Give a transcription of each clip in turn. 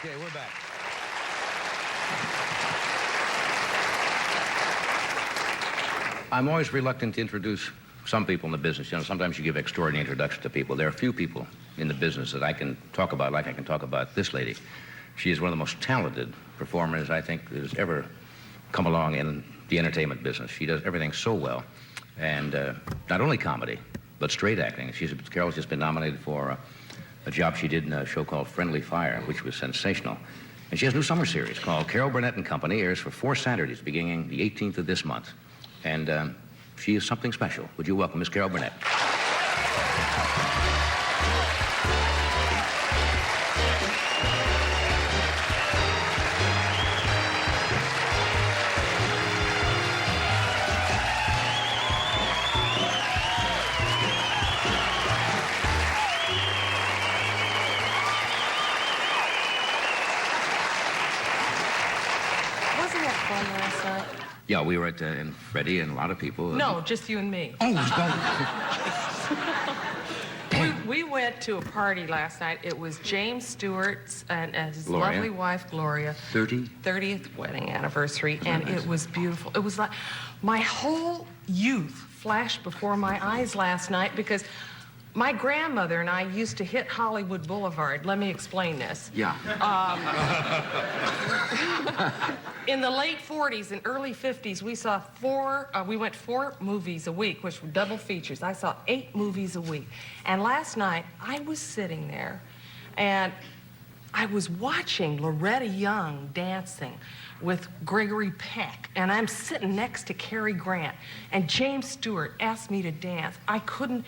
Okay, we're back. I'm always reluctant to introduce some people in the business. You know, sometimes you give extraordinary introductions to people. There are few people in the business that I can talk about like I can talk about this lady. She is one of the most talented performers I think that has ever come along in the entertainment business. She does everything so well. And not only comedy, but straight acting. Carol's just been nominated for a job she did in a show called Friendly Fire, which was sensational. And she has a new summer series called Carol Burnett and Company, airs for 4 Saturdays beginning the 18th of this month. And she is something special. Would you welcome Miss Carol Burnett? Wasn't it fun last night? Yeah, we were at, and Freddie and a lot of people. No, just you and me. Oh, We went to a party last night. It was James Stewart's and his Gloria. lovely wife, Gloria. 30th wedding anniversary, and nice. it was beautiful. It was like my whole youth flashed before my eyes last night because my grandmother and I used to hit Hollywood Boulevard. Let me explain this. Yeah. In the late 40s and early 50s, we went 4 movies a week, which were double features. I saw 8 movies a week. And last night, I was sitting there, and I was watching Loretta Young dancing with Gregory Peck, and I'm sitting next to Cary Grant, and James Stewart asked me to dance. I couldn't.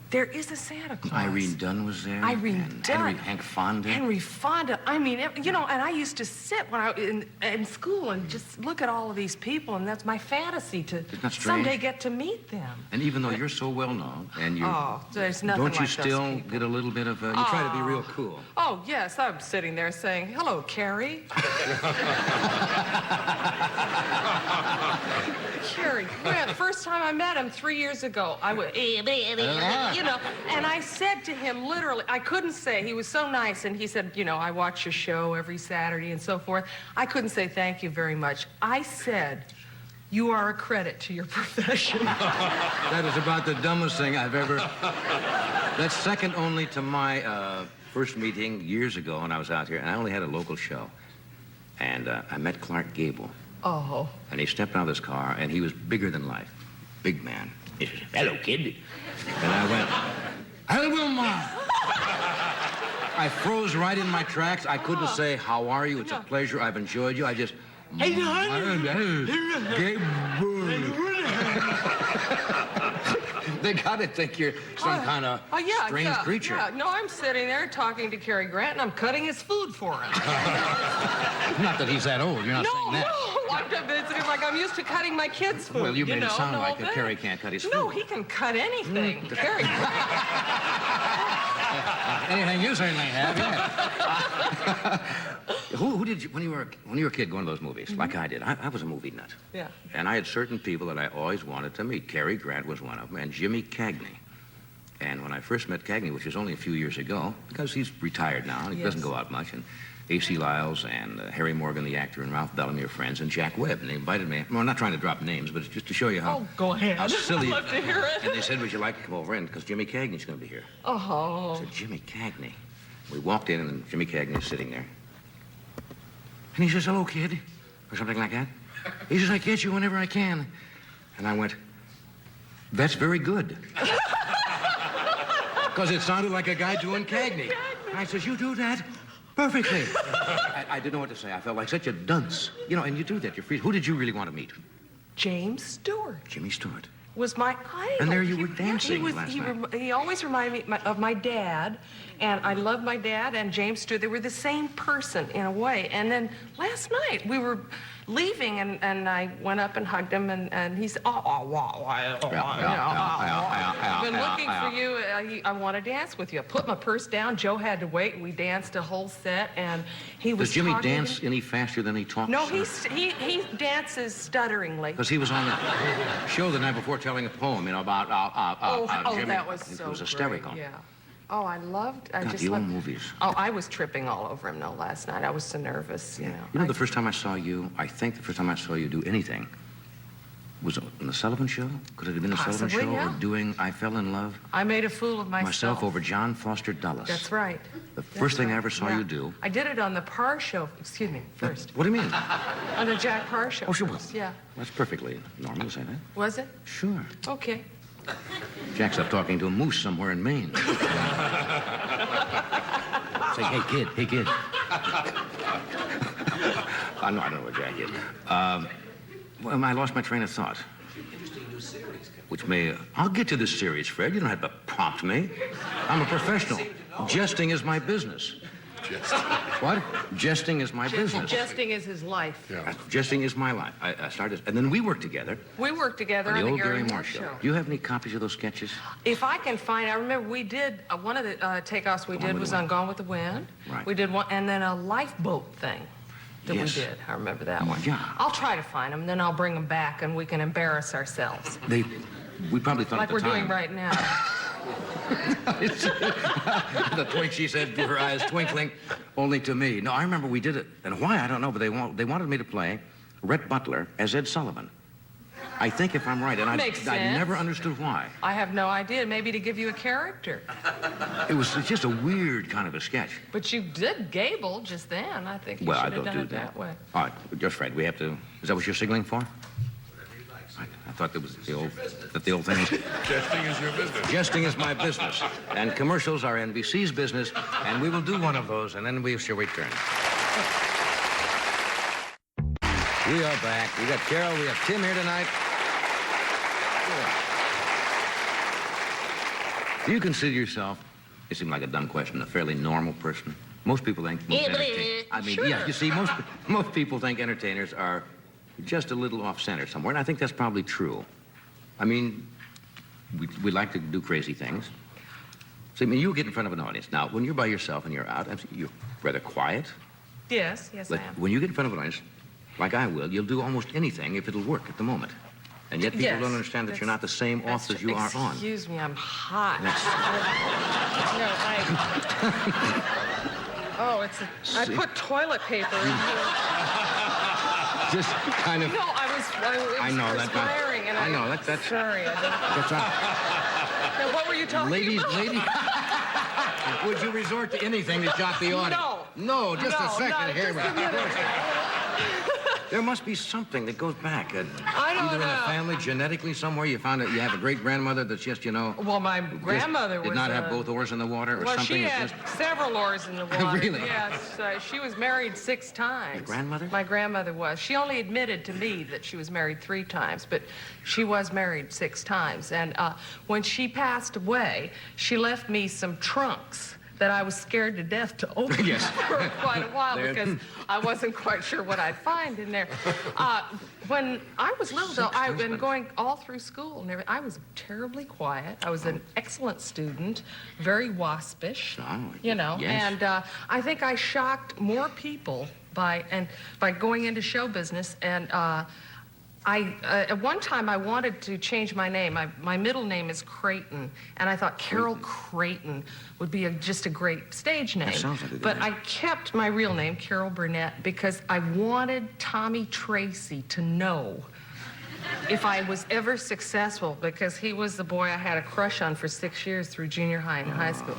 There is a Santa Claus. Irene Dunn was there. Irene and Dunn. Hank Fonda. Henry Fonda. I mean, you know, and I used to sit when I in school and just look at all of these people, and that's my fantasy to Isn't that strange? someday get to meet them. And even though you're so well known, and you There's nothing don't you like those still people. get a little bit of you try to be real cool. Oh, yes, I'm sitting there saying, hello, Carrie. Cary Grant, first time I met him 3 years ago, I was, you know, and I said to him literally, I couldn't say, he was so nice, and he said, you know, I watch your show every Saturday and so forth. I couldn't say thank you very much. I said, you are a credit to your profession. That is about the dumbest thing I've ever... That's second only to my first meeting years ago when I was out here, and I only had a local show. And I met Clark Gable. Oh. And he stepped out of his car, and he was bigger than life. Big man. He says, hello, kid. And I went, hello, Ma. I froze right in my tracks. I couldn't say, how are you? It's a pleasure. I've enjoyed you. I just... Hey, They gotta think you're some kind of strange creature. Yeah. No, I'm sitting there talking to Cary Grant, and I'm cutting his food for him. Not that he's that old. You're not saying that. It's like I'm used to cutting my kids' food. Well, you made it sound the like whole that thing. Cary can't cut his food. No, he can cut anything. Cary Grant. Anything you certainly have, yeah. Who did you, when you were a kid, going to those movies, like I did? I was a movie nut. Yeah. And I had certain people that I always wanted to meet. Cary Grant was one of them, and Jimmy Cagney. And when I first met Cagney, which was only a few years ago, because he's retired now, and he doesn't go out much, and A.C. Lyles and Harry Morgan, the actor, and Ralph Bellamy are friends, and Jack Webb. And they invited me. Well, I'm not trying to drop names, but it's just to show you how... Oh, go ahead. How silly... I'd love to hear it. And they said, would you like to come over in? Because Jimmy Cagney's going to be here. Oh. I said, Jimmy Cagney. We walked in, and Jimmy Cagney is sitting there. And he says, hello, kid, or something like that. He says, I catch you whenever I can. And I went, that's very good. Because it sounded like a guy doing Cagney. And I says, you do that perfectly. I didn't know what to say. I felt like such a dunce. You know, and you do that. You're free. Who did you really want to meet? James Stewart. Jimmy Stewart. Was my idol. And there you were dancing last night. He always reminded me of my dad, and I loved my dad and James Stewart. They were the same person in a way. And then last night we were leaving, and I went up and hugged him, and he said, I've been looking for you. I want to dance with you. I put my purse down. Joe had to wait. We danced a whole set, and he was. Does Jimmy dance any faster than he talks? No, he dances stutteringly. Because he was on the show the night before telling a poem, you know, about Jimmy. That was so It was hysterical. great, yeah. Oh, I loved. I God, just the old loved movies. Oh, I was tripping all over him last night. I was so nervous. You know. You know, the first time I saw you, I think the first time I saw you do anything was on the Sullivan Show. Could it have been the Sullivan Possibly, Show? yeah. Or doing I Fell in Love? I made a fool of myself. Over John Foster Dulles. That's right. The first thing I ever saw you do. I did it on the Parr Show. Excuse me, first. What do you mean? On the Jack Parr Show. Oh, sure. First, yeah. That's perfectly normal to say that. Was it? Sure. Okay. Jack's up talking to a moose somewhere in Maine. Say, hey, kid, hey, kid. No, I don't know what Jack is. Well, I lost my train of thought. Interesting new series. Which may... I'll get to this series, Fred. You don't have to prompt me. I'm a professional. Jesting is my business. Jesting. What? Jesting is my business. Jesting is his life. Yeah. Jesting is my life. I started... And then we worked together. We worked together On on the the old Gary Moore Show. Do you have any copies of those sketches? If I can find, I remember we did, one of the takeoffs we did was on Gone with the Wind. Right. We did one, and then a lifeboat thing that Yes. we did. I remember that one. Yeah. I'll try to find them, then I'll bring them back, and we can embarrass ourselves. We probably thought Like at we're the time... doing right now. The twink, she said, her eyes twinkling, only to me. No, I remember we did it. And why, I don't know, but they wanted me to play Rhett Butler as Ed Sullivan. I think if I'm right, and I Makes sense. never understood why. I have no idea. Maybe to give you a character. It was just a weird kind of a sketch. But you did Gable just then. I think you Well, I should have don't done do it that way. All right, just Fred, we have to... Is that what you're signaling for? I thought that was the old thing. Jesting is your business. Jesting is my business, and commercials are NBC's business, and we will do one of those, and then we shall return. We are back. We got Carol, we have Tim here tonight. Do you consider yourself, it seemed like a dumb question, a fairly normal person? Most people think... Sure. Yeah, you see, most people think entertainers are just a little off-center somewhere, and I think that's probably true. I mean, we like to do crazy things. So, I mean, you get in front of an audience. Now, when you're by yourself and you're out, you're rather quiet. Yes, I But am. when you get in front of an audience, like I will, you'll do almost anything if it'll work at the moment. And yet people Yes, don't understand that you're not the same off as you are on. Excuse me, I'm hot. No, I put toilet paper in here. Just kind of... No, it was perspiring, and I know, that's... Sorry, That's right. Now, what were you talking about? Ladies, would you resort to anything to shock the audience? No. No, just a second here. Just a minute. There must be something that goes back. I don't either in the know. family, genetically somewhere, you found that you have a great-grandmother that's just, you know... Well, my grandmother did not have both oars in the water or well, something. she had several oars in the water. Really? Yes. She was married 6 times. Your grandmother? My grandmother was. She only admitted to me that she was married 3 times, but she was married 6 times. And when she passed away, she left me some trunks that I was scared to death to open for quite a while because I wasn't quite sure what I'd find in there. When I was little, though, I've been going all through school and everything. I was terribly quiet. I was an excellent student, very waspish, you know. Yes. And I think I shocked more people by going into show business. And at one time, I wanted to change my name. My middle name is Creighton, and I thought Carol Creighton would be just a great stage name. That sounds like a good But name. I kept my real name, Carol Burnett, because I wanted Tommy Tracy to know if I was ever successful, because he was the boy I had a crush on for 6 years through junior high and high school.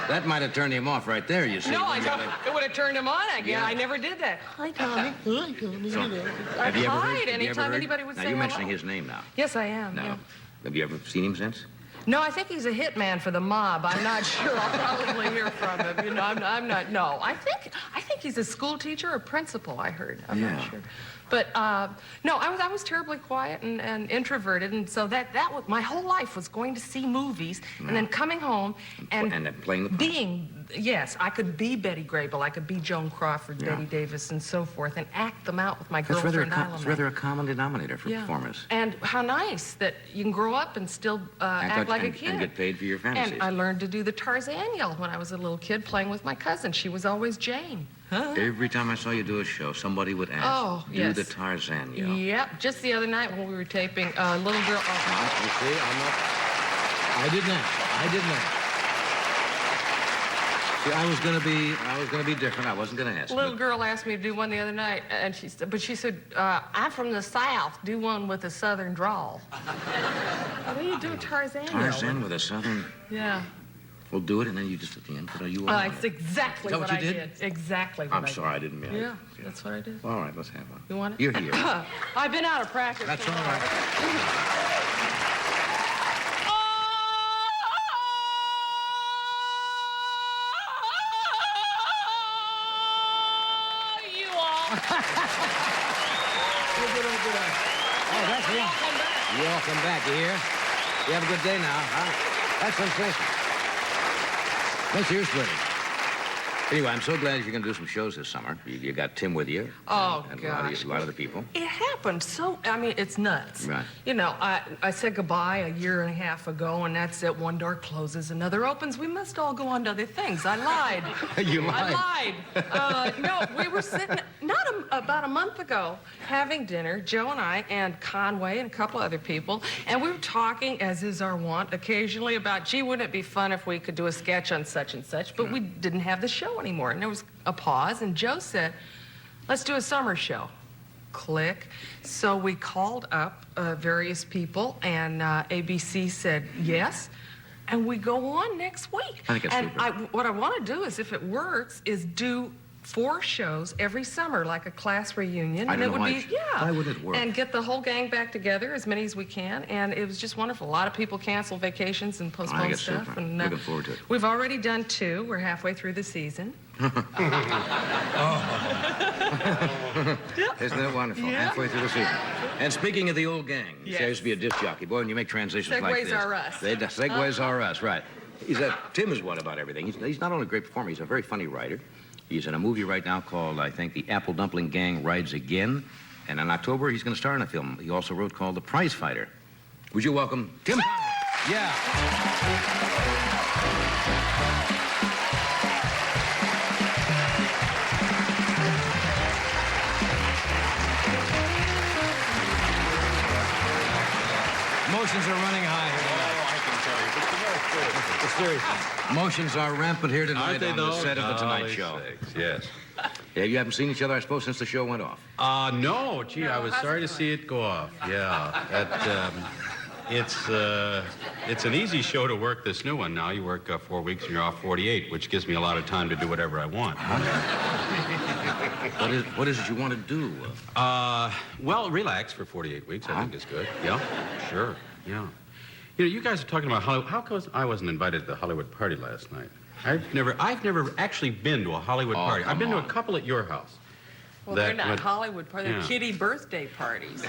That might have turned him off right there, you see. No, I don't. It would have turned him on again. Yeah. I never did that. Hi, Tommy. Hi, Tommy. I Have you ever heard- cried have you ever anytime heard- anybody would now, say you're hello. mentioning his name now. Yes, I am. Now, Yeah. have you ever seen him since? No, I think he's a hitman for the mob. I'm not sure. I'll probably hear from him. You know, I'm not. No, I think he's a school teacher or principal. I heard. I'm Yeah. not sure. But no, I was terribly quiet and introverted, and so that was my whole life was going to see movies and then coming home and then playing the part. being. Yes, I could be Betty Grable, I could be Joan Crawford, Yeah. Betty Davis, and so forth, and act them out with my That's girlfriend it's Isla. rather a common denominator for performers. And how nice that you can grow up and still act like a kid. And get paid for your fantasies. And I learned to do the Tarzan yell when I was a little kid playing with my cousin. She was always Jane. Huh? Every time I saw you do a show, somebody would ask, do yes. the Tarzan yell. Yep, just the other night when we were taping Little Girl... You see, I didn't ask. See, I was gonna be different. I wasn't gonna ask. Little girl asked me to do one the other night, and she said, I'm from the South. Do one with a Southern drawl. What do you do, Tarzan? Tarzan with a Southern. Yeah. We'll do it, and then you just at the end put a you. It's exactly what I did. Exactly what I did. I'm sorry, I didn't mean it. Yeah, that's what I did. All right, let's have one. You want it? You're here. I've been out of practice. That's all right. Oh, that's it. Welcome back. You hear? You have a good day now, huh? That's sensational. Let's hear sweating. Anyway, I'm so glad you're going to do some shows this summer. You got Tim with you. Oh, and gosh. A lot of the people. It happened so, I mean, it's nuts. Right. You know, I said goodbye a year and a half ago, and that's it. One door closes, another opens. We must all go on to other things. I lied. You lied? I lied. No, we were sitting, about a month ago, having dinner, Joe and I, and Conway and a couple other people, and we were talking, as is our wont, occasionally about, gee, wouldn't it be fun if we could do a sketch on such and such, but we didn't have the show anymore. And there was a pause, and Joe said, let's do a summer show. Click. So we called up various people, and ABC said yes, and we go on next week. I think it's super. What I want to do is, if it works, is do 4 shows every summer, like a class reunion. I don't know why. Why would it work? And get the whole gang back together, as many as we can. And it was just wonderful. A lot of people cancel vacations and postpone stuff. Super. And Looking forward to it. we've already done 2. We're halfway through the season. Isn't that wonderful? Yeah. Halfway through the season. And speaking of the old gang, Yes. there used to be a disc jockey. Boy, when you make transitions like Segues this. are us. Segues are us, right. Tim is one about everything. He's not only a great performer, he's a very funny writer. He's in a movie right now called, I think, The Apple Dumpling Gang Rides Again. And in October, he's going to star in a film he also wrote called The Prize Fighter. Would you welcome Tim Conway? Yeah. Emotions are running high here tonight. Seriously. Emotions are rampant here tonight on the set of The Tonight Show. Yes. Yeah, you haven't seen each other, I suppose, since the show went off. No, gee, I was sorry to see it go off. Yeah, it's an easy show to work, this new one now. You work 4 weeks and you're off 48, which gives me a lot of time to do whatever I want. What is it you want to do? Well, relax for 48 weeks, I think is good. Yeah, sure, yeah. You know, you guys are talking about Hollywood. How come I wasn't invited to the Hollywood party last night? I've never actually been to a Hollywood party. I've been to a couple at your house. Well, they're not Hollywood parties. They're kiddie birthday parties.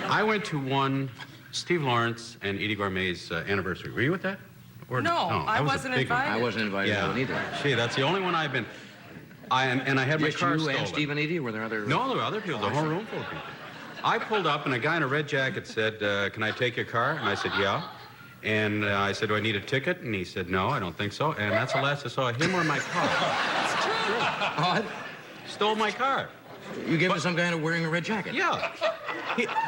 I went to one, Steve Lawrence and Edie Gourmet's anniversary. Were you at that? Or, No, I that was a wasn't big one. invited. I wasn't invited to it either. Gee, that's the only one I've been. And I had my Just car you stolen. and Steve and Edie? Were there other... No, there were other people. The whole room full of people. I pulled up, and a guy in a red jacket said, can I take your car? And I said, yeah. And I said, do I need a ticket? And he said, no, I don't think so. And that's the last I saw of him or my car. It's true. What? Stole my car. You gave it to some guy wearing a red jacket? Yeah.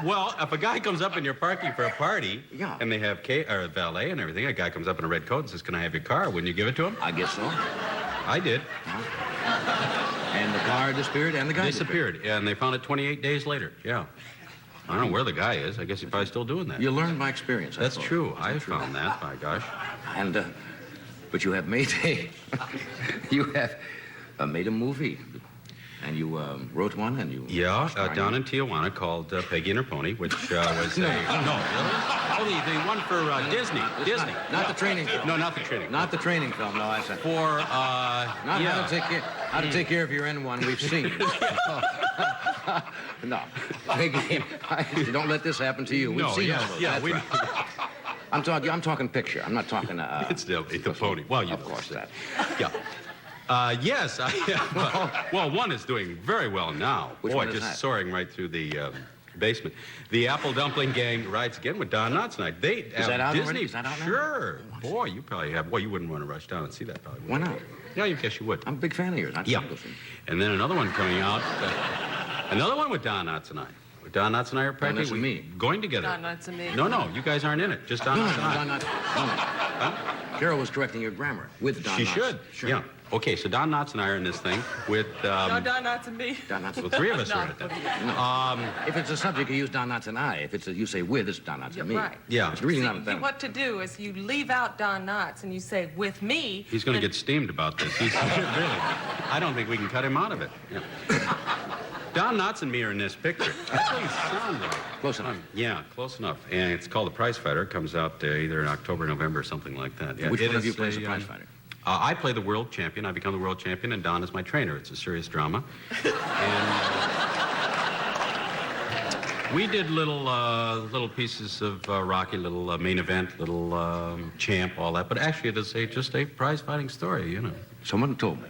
Well, if a guy comes up and you're parking for a party, Yeah. and they have valet and everything, a guy comes up in a red coat and says, can I have your car? Wouldn't you give it to him? I guess so. I did. And the car disappeared and the guy Disappeared. Yeah, and they found it 28 days later. Yeah. I don't know where the guy is. I guess he's probably still doing that. You learned by experience, I That's suppose. true. I found that, by gosh. And, but you have made you have made a movie. And you wrote one and you... Yeah, starred down in in Tijuana called Peggy and Her Pony, which was No, really? Oh, the one for Disney. Disney. Not the training film. No, not the training. Not the training film, no, I said. For, Not how to take care of your N1 we've seen. No. Peggy, don't let this happen to you. We've seen all those. yeah, That's right. I'm talking picture. I'm not talking... It's the pony. Well, you of know, course, that. Yeah. Yes, well, one is doing very well now. Which Boy, one is just that? soaring right through the basement. The Apple Dumpling Gang rides again with Don Knotts tonight. Is that out Disney? already? Is that out now? Sure. Boy, you probably have. Boy, you wouldn't want to rush down and see that, probably. Why not? Yeah, I guess you would. I'm a big fan of yours. Yeah. And then another one coming out. Another one with Don Knotts and I. Don Knotts and I are practically Knotts and me. going together. Don Knotts and me. No, you guys aren't in it. Just Don No, Knotts and I. Don Knotts. No. Carol was correcting your grammar with Don She Knotts. should. Sure. Yeah. Okay, so Don Knotts and I are in this thing with. No, Don Knotts and me. Don Knotts. Well, three of us No, are in it. Then. If it's a subject, you use Don Knotts and I. If it's you say with, it's Don Knotts and me. Right. Yeah. It's really See, not that. what to do is you leave out Don Knotts and you say, with me. He's going to then- get steamed about this. He's really. I don't think we can cut him out of it. Yeah. Don Knotts and me are in this picture. That doesn't sound right. Close enough. Yeah, close enough. And it's called The Prize Fighter. It comes out either in October, November, or something like that. Yeah, Which it one of you is plays a, the prize fighter? I play the world champion. I become the world champion, and Don is my trainer. It's a serious drama. And we did little pieces of Rocky, little main event, little champ, all that. But actually, it is just a prize fighting story, you know. Someone told me.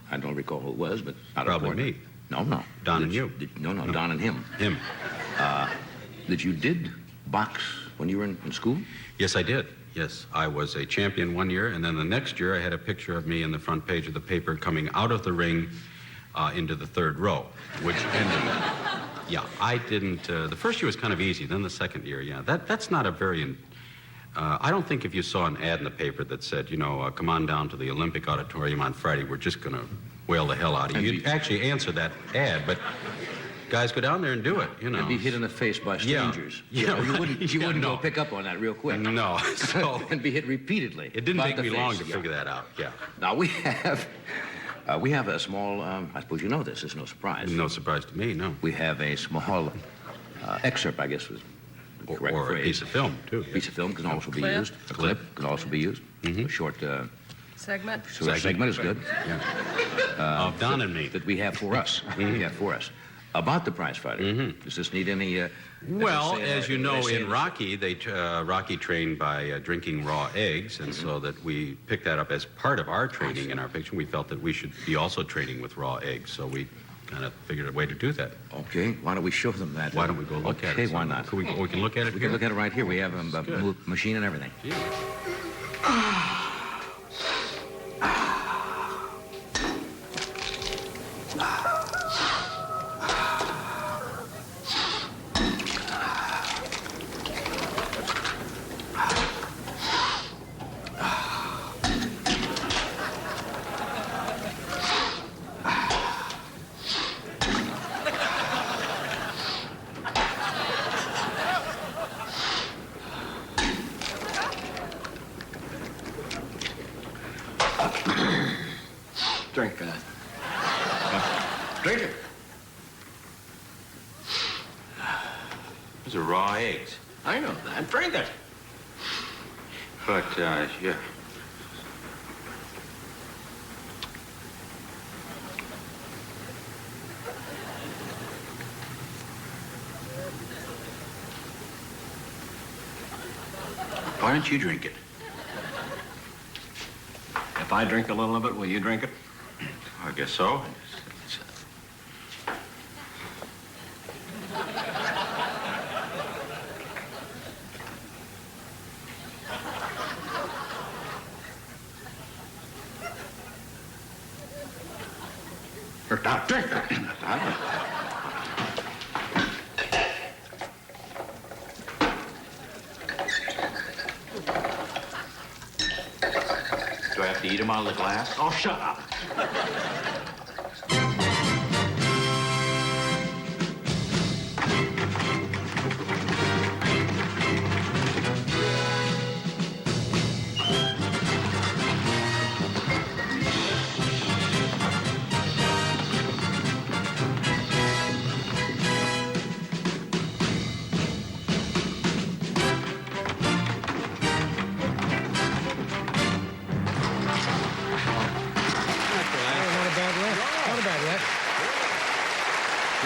I don't recall who it was, but not Probably important. me. No. Don and you. No, Don and him. Him. That you did box when you were in school? Yes, I did. Yes, I was a champion one year, and then the next year I had a picture of me in the front page of the paper coming out of the ring into the third row, which ended. Yeah, I didn't. The first year was kind of easy. Then the second year, yeah, that's not a very. I don't think if you saw an ad in the paper that said, come on down to the Olympic Auditorium on Friday, we're just going to wail the hell out of you. You'd actually answer that ad, but guys go down there and do it, And be hit in the face by Yeah. strangers. Yeah, You right. wouldn't Yeah, go no. pick up on that real quick. No, so And be hit repeatedly. it didn't by take the me face. long to Yeah. figure that out. Yeah, Now, we have a small, I suppose you know this, it's no surprise. no surprise to me, no. We have a small excerpt, I guess was the correct Or a phrase. piece of film too. A piece of film can also be Clip. used. A clip can also be used. A short Segment. segment is good. Of Don and me. That we have for us. Yeah, for us. About the prize fighter. Does this need any... Well, say, as you know, say in Rocky, Rocky trained by drinking raw eggs, and so that we picked that up as part of our training in our picture. We felt that we should be also training with raw eggs, so we kind of figured a way to do that. Okay, why don't we show them that? Why don't we go look at it? Okay, why not? We can look at it We here. can look at it right here. We have a machine and everything. Drink that. Drink it. Those are raw eggs. I know that. Drink it. But, yeah. Why don't you drink it? If I drink a little of it, will you drink it? I guess so. Now, drink that. Do I have to eat them out of the glass? Oh, shut up.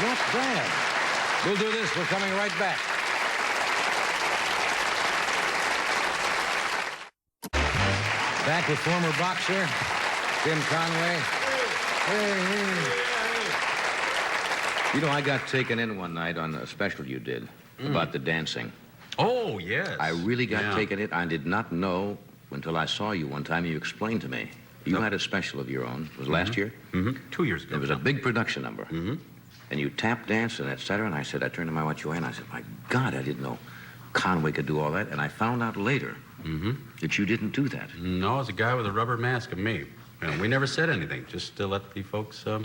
Not bad. We'll do this. We're coming right back. Back with former boxer Tim Conway. Hey. You know, I got taken in one night on a special you did about the dancing. Oh, yes. I really got taken in. I did not know until I saw you one time and you explained to me. You had a special of your own. It was last year? 2 years ago. It was a big production number. And you tap danced and et cetera. And I said, I turned to my wife, Joanne, I said, my God, I didn't know Conway could do all that. And I found out later that you didn't do that. No, it was a guy with a rubber mask of me. And we never said anything, just to let the folks, and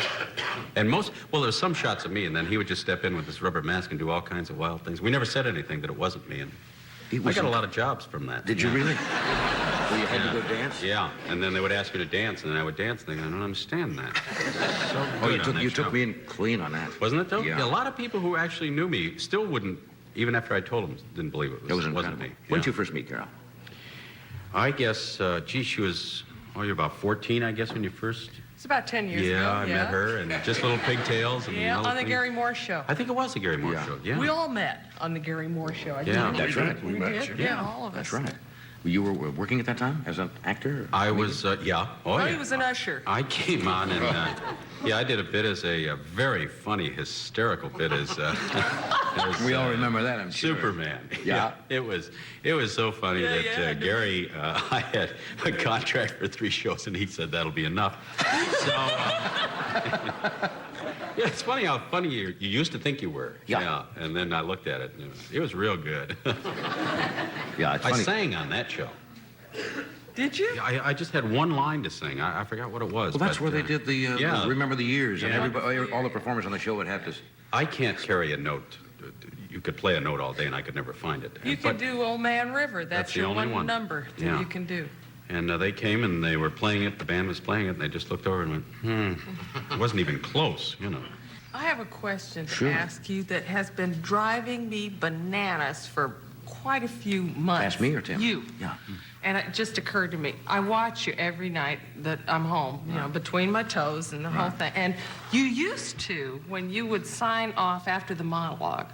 well, there were some shots of me, and then he would just step in with this rubber mask and do all kinds of wild things. We never said anything that it wasn't me, and I got a lot of jobs from that. Did you really? Well, you had to go dance? Yeah, and then they would ask me to dance, and then I would dance, and I don't understand that. So Oh, good you took me in clean on that. Wasn't it, though? Yeah. A lot of people who actually knew me still wouldn't, even after I told them, didn't believe it It was wasn't incredible. me. When did Yeah. you first meet Carol? I guess, gee, she was, you're about 14, I guess, when you first... It's about 10 years ago. Yeah, I met her, and just little pigtails. And Yeah, little on the things. Gary Moore show. I think it was the Gary Moore Yeah. show, yeah. We all met on the Gary Moore show. I Yeah. think. That's right. We did. Yeah, all of us. That's right. You were working at that time as an actor? Or I was, yeah. Oh, No, yeah. he was an usher. I came on and, I did a bit as a very funny, hysterical bit as We all remember that, I'm sure. Superman. Yeah. It was so funny Yeah, that yeah. Gary, I had a contract for 3 shows, and he said that'll be enough. So, yeah, it's funny how funny you used to think you were. Yeah. And then I looked at it, and it was real good. Yeah, it's I funny. sang on that show. Did you? I just had one line to sing. I forgot what it was. Well, that's but, where they did the yeah. Remember the Years, and Yeah. everybody, all the performers on the show would have to... I can't carry a note. You could play a note all day, and I could never find it. You But- can do Old Man River. That's the your only one. number that Yeah. you can do. And they came, and they were playing it. The band was playing it, and they just looked over and went, It wasn't even close, you know. I have a question to Sure. ask you that has been driving me bananas for quite a few months. Ask me or Tim? You. Yeah. And it just occurred to me, I watch you every night that I'm home, you know, between my toes and the whole thing. And you used to, when you would sign off after the monologue,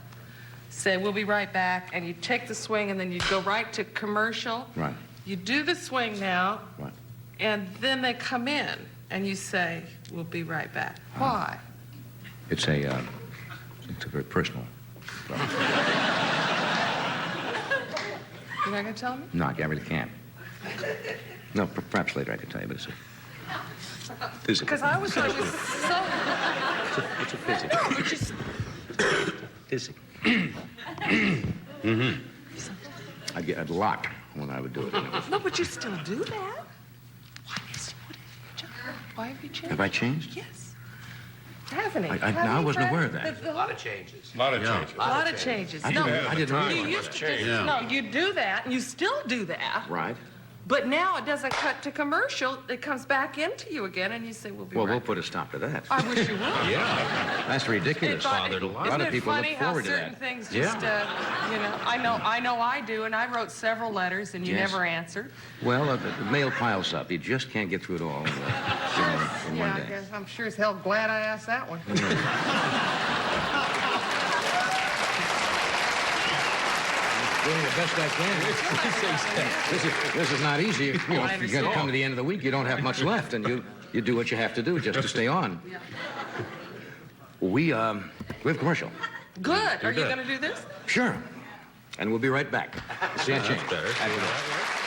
say, we'll be right back, and you'd take the swing, and then you'd go right to commercial. Right. You do the swing now, Right. and then they come in, and you say, we'll be right back. Why? It's a very personal... You're not going to tell me? No, I really can't. No, perhaps later I could tell you, but it's a physical. Because I was always so... It's a physical. No, but you... Physical. I'd lock when I would do it. No, but you still do that. Why have you changed? Have I changed? Yes. Hasn't he? I wasn't aware of that. A lot of changes. A lot of changes. I No, didn't you realize used to do, Yeah. no, you do that, and you still do that. Right. But now it doesn't cut to commercial. It comes back into you again, and you say, we'll be Well, right we'll back. put a stop to that. I wish you would. Yeah. That's ridiculous. bothered a lot. A lot of Isn't it people funny look how forward to certain that. things just, you know, I know I do, and I wrote several letters, and you Yes. never answered. Well, the mail piles up. You just can't get through it all in Yeah, one I day. guess I'm sure as hell glad I asked that one. Doing the best I can. This is not easy. You know, if you're going to come to the end of the week, you don't have much left, and you do what you have to do just to stay on. We have commercial. Good. Are you good. going to do this? Sure. And we'll be right back. See you That's better. after that.